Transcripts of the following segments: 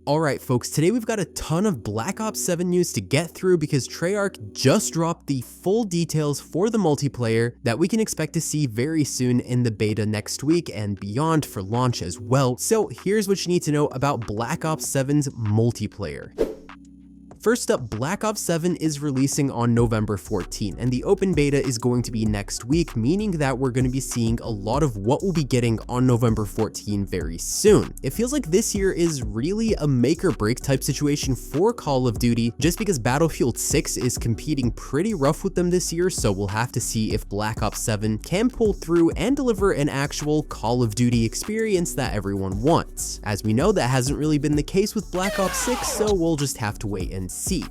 Alright folks, today we've got a ton of Black Ops 7 news to get through because Treyarch just dropped the full details for the multiplayer that we can expect to see very soon in the beta next week and beyond for launch as well. So here's what you need to know about Black Ops 7's multiplayer. First up, Black Ops 7 is releasing on November 14, and the open beta is going to be next week, meaning that we're going to be seeing a lot of what we'll be getting on November 14 very soon. It feels like this year is really a make or break type situation for Call of Duty, just because Battlefield 6 is competing pretty rough with them this year, so we'll have to see if Black Ops 7 can pull through and deliver an actual Call of Duty experience that everyone wants. As we know, that hasn't really been the case with Black Ops 6, so we'll just have to wait and see.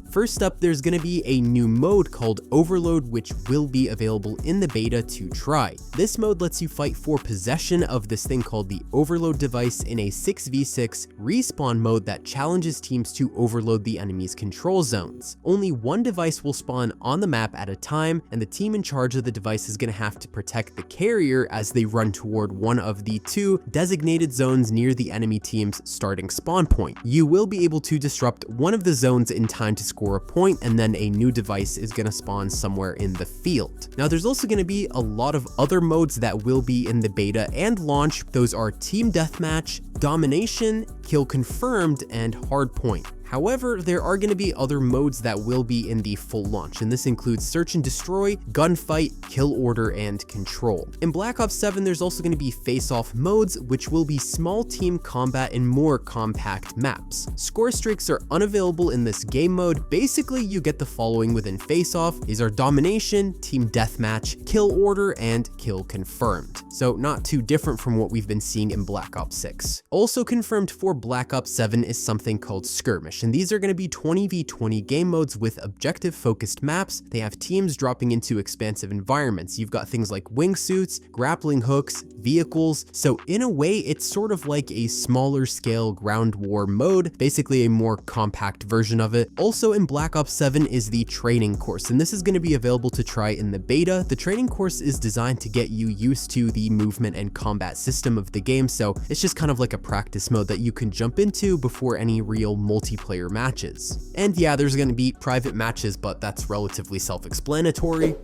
First up, there's going to be a new mode called Overload, which will be available in the beta to try. This mode lets you fight for possession of this thing called the Overload device in a 6v6 respawn mode that challenges teams to overload the enemy's control zones. Only one device will spawn on the map at a time, and the team in charge of the device is going to have to protect the carrier as they run toward one of the two designated zones near the enemy team's starting spawn point. You will be able to disrupt one of the zones in time to score a point, and then a new device is going to spawn somewhere in the field. Now there's also going to be a lot of other modes that will be in the beta and launch. Those are Team Deathmatch, Domination, Kill Confirmed, and Hardpoint. However, there are going to be other modes that will be in the full launch, and this includes Search and Destroy, Gunfight, Kill Order, and Control. In Black Ops 7, there's also going to be face-off modes, which will be small team combat in more compact maps. Score streaks are unavailable in this game mode. Basically, you get the following within face-off. These are Domination, Team Deathmatch, Kill Order, and Kill Confirmed. So not too different from what we've been seeing in Black Ops 6. Also confirmed for Black Ops 7 is something called Skirmish, and these are going to be 20v20 game modes with objective focused maps. They have teams dropping into expansive environments. You've got things like wingsuits, grappling hooks, vehicles, so in a way it's sort of like a smaller scale ground war mode, basically a more compact version of it. Also in Black Ops 7 is the training course, and this is going to be available to try in the beta. The training course is designed to get you used to the movement and combat system of the game, so it's just kind of like a practice mode that you can jump into before any real multiplayer matches. And yeah, there's going to be private matches, but that's relatively self-explanatory.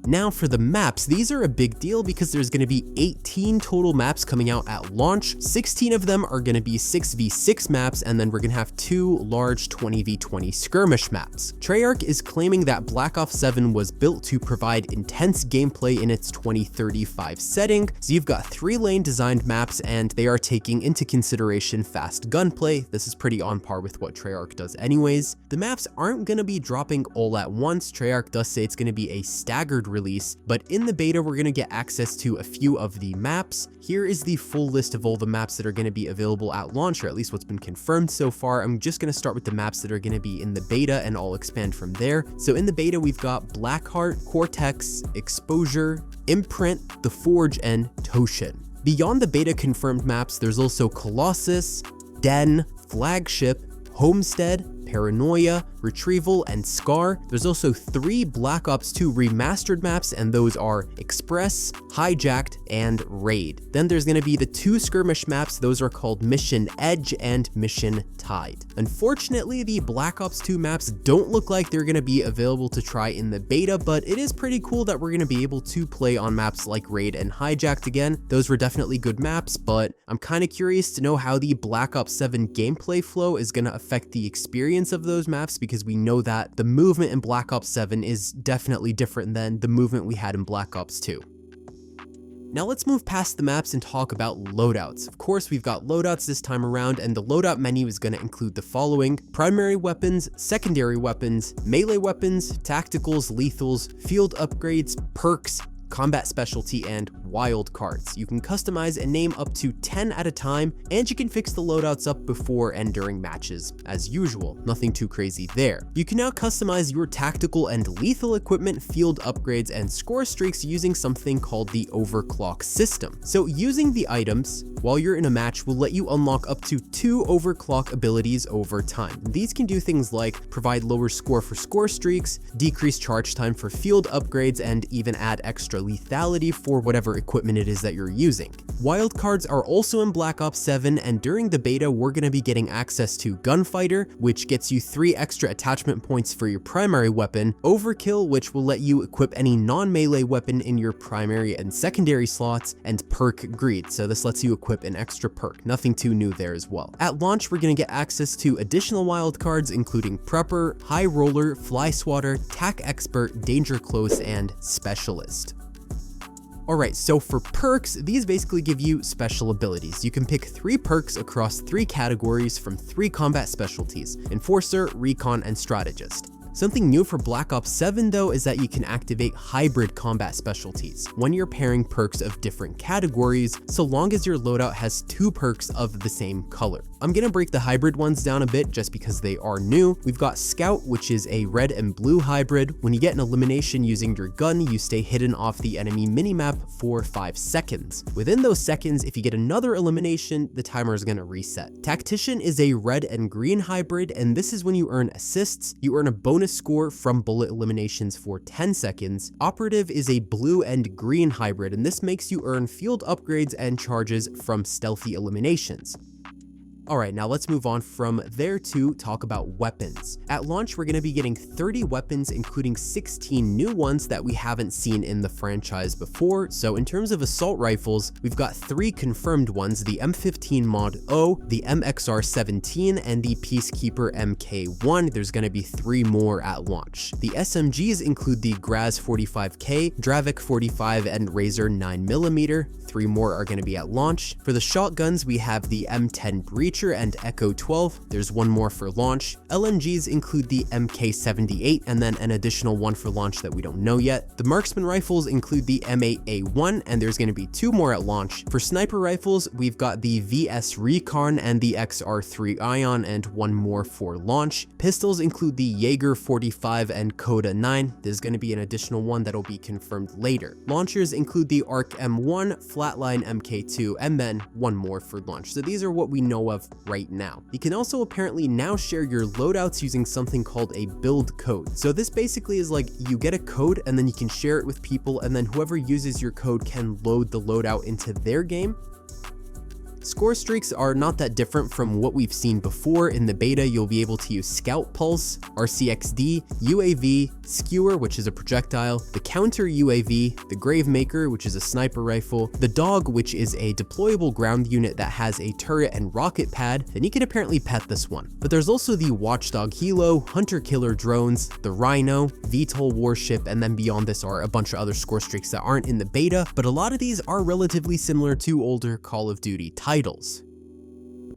Now for the maps, these are a big deal because there's going to be 18 total maps coming out at launch. 16 of them are going to be 6v6 maps, and then we're going to have 2 large 20v20 skirmish maps. Treyarch is claiming that Black Ops 7 was built to provide intense gameplay in its 2035 setting. So you've got 3-lane designed maps, and they are taking into consideration fast gunplay. This is pretty on par with what Treyarch does anyways. The maps aren't going to be dropping all at once. Treyarch does say it's going to be a staggered release, but in the beta we're going to get access to a few of the maps. Here is the full list of all the maps that are going to be available at launch, or at least what's been confirmed so far. I'm just going to start with the maps that are going to be in the beta, and I'll expand from there. So in the beta we've got Blackheart, Cortex, Exposure, Imprint, The Forge, and Toshin. Beyond the beta confirmed maps, there's also Colossus, Den, Flagship, Homestead, Paranoia, Retrieval, and Scar. There's also 3 Black Ops 2 remastered maps, and those are Express, Hijacked, and Raid. Then there's going to be the 2 skirmish maps. Those are called Mission Edge and Mission Tide. Unfortunately, the Black Ops 2 maps don't look like they're going to be available to try in the beta, but it is pretty cool that we're going to be able to play on maps like Raid and Hijacked again. Those were definitely good maps, but I'm kind of curious to know how the Black Ops 7 gameplay flow is going to affect the experience of those maps, because we know that the movement in Black Ops 7 is definitely different than the movement we had in Black Ops 2. Now let's move past the maps and talk about loadouts. Of course, we've got loadouts this time around, and the loadout menu is going to include the following: primary weapons, secondary weapons, melee weapons, tacticals, lethals, field upgrades, perks, combat specialty, and wild cards. You can customize and name up to 10 at a time, and you can fix the loadouts up before and during matches, as usual. Nothing too crazy there. You can now customize your tactical and lethal equipment, field upgrades, and score streaks using something called the overclock system. So using the items while you're in a match will let you unlock up to 2 overclock abilities over time. These can do things like provide lower score for score streaks, decrease charge time for field upgrades, and even add extra extra lethality for whatever equipment it is that you're using. Wildcards are also in Black Ops 7, and during the beta we're going to be getting access to Gunfighter, which gets you 3 extra attachment points for your primary weapon, Overkill, which will let you equip any non-melee weapon in your primary and secondary slots, and Perk Greed, so this lets you equip an extra perk, nothing too new there as well. At launch we're going to get access to additional wildcards including Prepper, High Roller, Fly Swatter, Tac Expert, Danger Close, and Specialist. Alright, so for perks, these basically give you special abilities. You can pick 3 perks across 3 categories from 3 combat specialties: Enforcer, Recon, and Strategist. Something new for Black Ops 7 though is that you can activate hybrid combat specialties when you're pairing perks of different categories, so long as your loadout has 2 perks of the same color. I'm gonna break the hybrid ones down a bit just because they are new. We've got Scout, which is a red and blue hybrid. When you get an elimination using your gun, you stay hidden off the enemy minimap for 5 seconds. Within those seconds, if you get another elimination, the timer is gonna reset. Tactician is a red and green hybrid, and this is when you earn assists. You earn a bonus score from bullet eliminations for 10 seconds. Operative is a blue and green hybrid, and this makes you earn field upgrades and charges from stealthy eliminations. Alright, now let's move on from there to talk about weapons. At launch, we're going to be getting 30 weapons, including 16 new ones that we haven't seen in the franchise before. So in terms of assault rifles, we've got 3 confirmed ones: the M15 Mod O, the MXR-17, and the Peacekeeper MK1. There's going to be 3 more at launch. The SMGs include the Graz 45K, Dravik 45, and Razor 9mm. 3 more are going to be at launch. For the shotguns, we have the M10 Breacher and Echo 12. There's 1 more for launch. LMGs include the MK78 and then an additional one for launch that we don't know yet. The marksman rifles include the M8A1, and there's going to be 2 more at launch. For sniper rifles, we've got the VS Recon and the XR3 Ion, and 1 more for launch. Pistols include the Jaeger 45 and Coda 9. There's going to be an additional one that'll be confirmed later. Launchers include the Arc M1, Flatline MK2, and then 1 more for launch. So these are what we know of right now. You can also apparently now share your loadouts using something called a build code. So this basically is like you get a code and then you can share it with people, and then whoever uses your code can load the loadout into their game. Score streaks are not that different from what we've seen before. In the beta, you'll be able to use Scout Pulse, RCXD, UAV, Skewer, which is a projectile, the Counter UAV, the Gravemaker, which is a sniper rifle, the Dog, which is a deployable ground unit that has a turret and rocket pad, and you can apparently pet this one. But there's also the Watchdog Helo, Hunter Killer drones, the Rhino, VTOL warship, and then beyond this are a bunch of other score streaks that aren't in the beta, but a lot of these are relatively similar to older Call of Duty titles.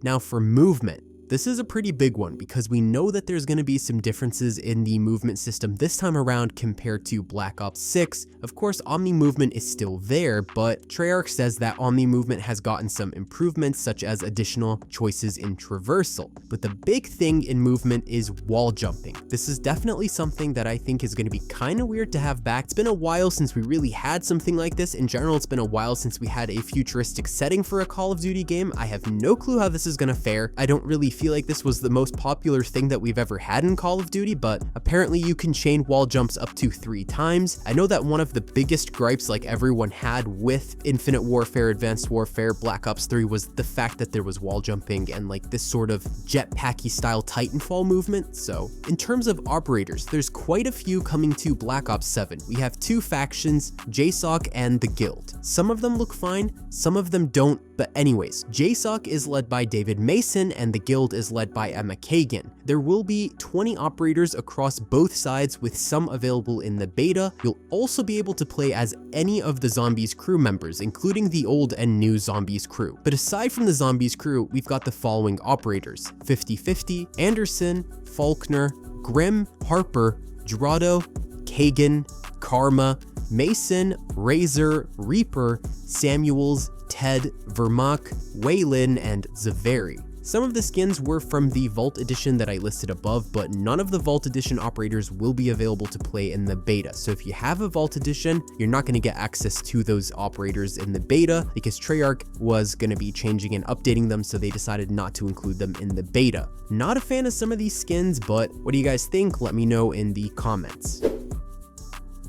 Now for movement. This is a pretty big one because we know that there's going to be some differences in the movement system this time around compared to Black Ops 6. Of course, Omni movement is still there, but Treyarch says that Omni movement has gotten some improvements, such as additional choices in traversal. But the big thing in movement is wall jumping. This is definitely something that I think is going to be kind of weird to have back. It's been a while since we really had something like this. In general, it's been a while since we had a futuristic setting for a Call of Duty game. I have no clue how this is going to fare. I don't really feel like this was the most popular thing that we've ever had in Call of Duty, but apparently you can chain wall jumps up to 3 times. I know that one of the biggest gripes like everyone had with Infinite Warfare, Advanced Warfare, Black Ops 3 was the fact that there was wall jumping and like this sort of jetpacky style Titanfall movement. So in terms of operators, there's quite a few coming to Black Ops 7. We have 2 factions, JSOC and the Guild. Some of them look fine, some of them don't, but anyways, JSOC is led by David Mason and the Guild is led by Emma Kagan. There will be 20 operators across both sides, with some available in the beta. You'll also be able to play as any of the Zombies crew members, including the old and new Zombies crew. But aside from the Zombies crew, we've got the following operators: 50-50, Anderson, Faulkner, Grimm, Harper, Gerardo, Kagan, Karma, Mason, Razor, Reaper, Samuels, Ted, Vermaak, Waylon, and Zaveri. Some of the skins were from the Vault Edition that I listed above, but none of the Vault Edition operators will be available to play in the beta. So if you have a Vault Edition, you're not going to get access to those operators in the beta because Treyarch was going to be changing and updating them, so they decided not to include them in the beta. Not a fan of some of these skins, but what do you guys think? Let me know in the comments.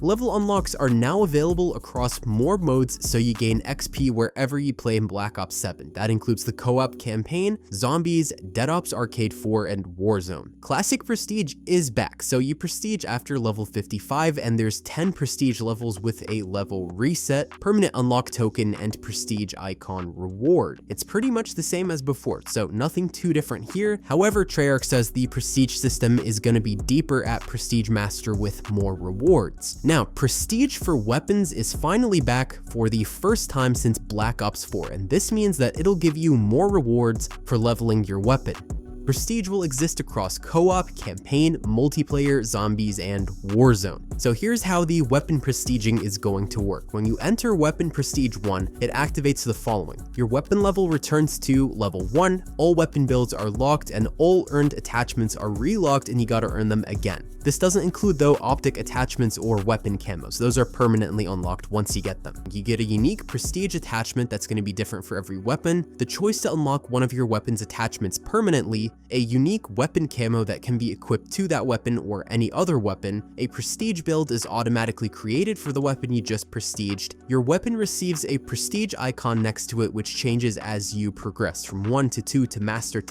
Level unlocks are now available across more modes, so you gain XP wherever you play in Black Ops 7. That includes the co-op campaign, zombies, Dead Ops Arcade 4, and Warzone. Classic Prestige is back, so you prestige after level 55, and there's 10 prestige levels with a level reset, permanent unlock token, and prestige icon reward. It's pretty much the same as before, so nothing too different here. However, Treyarch says the prestige system is going to be deeper at Prestige Master with more rewards. Now, prestige for weapons is finally back for the first time since Black Ops 4, and this means that it'll give you more rewards for leveling your weapon. Prestige will exist across co-op, campaign, multiplayer, zombies, and Warzone. So here's how the weapon prestiging is going to work. When you enter weapon prestige 1, it activates the following. Your weapon level returns to level 1, all weapon builds are locked, and all earned attachments are relocked, and you gotta earn them again. This doesn't include though optic attachments or weapon camos. Those are permanently unlocked once you get them. You get a unique prestige attachment that's going to be different for every weapon, the choice to unlock one of your weapon's attachments permanently, a unique weapon camo that can be equipped to that weapon or any other weapon, a prestige build is automatically created for the weapon you just prestiged, your weapon receives a prestige icon next to it which changes as you progress from 1 to 2 to master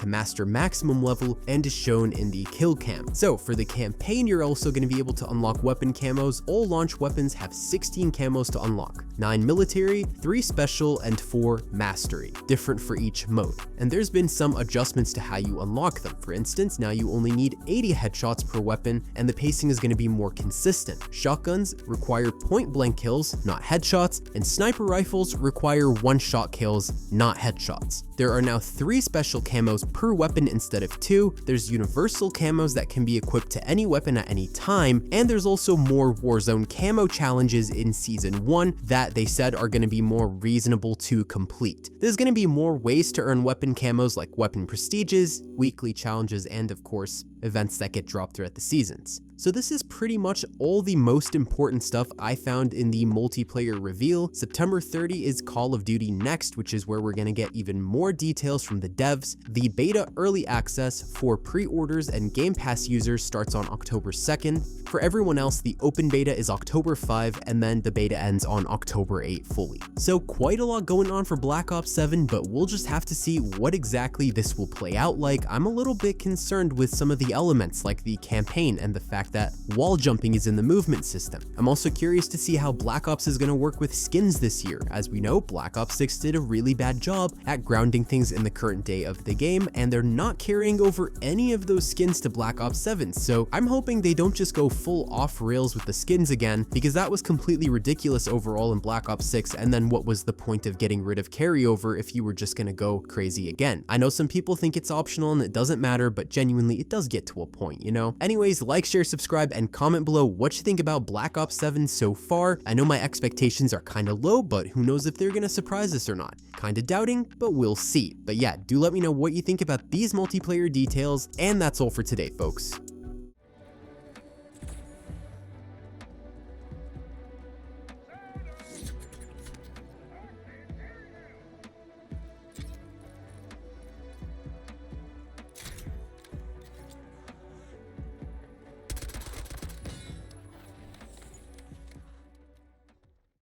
maximum level and is shown in the kill cam. So for the campaign, you're also going to be able to unlock weapon camos. All launch weapons have 16 camos to unlock, 9 military, 3 special, and 4 mastery, different for each mode. And there's been some adjustments to how you unlock them. For instance, now you only need 80 headshots per weapon, and the pacing is going to be more consistent. Shotguns require point blank kills, not headshots, and sniper rifles require one-shot kills, not headshots. There are now 3 special camos per weapon instead of 2. There's universal camos that can be equipped to any weapon at any time, and there's also more Warzone camo challenges in Season 1 that they said are going to be more reasonable to complete. There's going to be more ways to earn weapon camos like weapon prestiges, weekly challenges, and of course, events that get dropped throughout the seasons. So this is pretty much all the most important stuff I found in the multiplayer reveal. September 30 is Call of Duty Next, which is where we're going to get even more details from the devs. The beta early access for pre-orders and Game Pass users starts on October 2nd. For everyone else, the open beta is October 5, and then the beta ends on October 8 fully. So quite a lot going on for Black Ops 7, but we'll just have to see what exactly this will play out like. I'm a little bit concerned with some of the elements like the campaign and the fact that wall jumping is in the movement system. I'm also curious to see how Black Ops is going to work with skins this year. As we know, Black Ops 6 did a really bad job at grounding things in the current day of the game, and they're not carrying over any of those skins to Black Ops 7. So I'm hoping they don't just go full off rails with the skins again, because that was completely ridiculous overall in Black Ops 6, and then what was the point of getting rid of carryover if you were just going to go crazy again? I know some people think it's optional and it doesn't matter, but genuinely it does get to a point, you know? Anyways, like, share, subscribe, and comment below what you think about Black Ops 7 so far. I know my expectations are kind of low, but who knows if they're gonna surprise us or not. Kind of doubting, but we'll see. But yeah, do let me know what you think about these multiplayer details, and that's all for today, folks.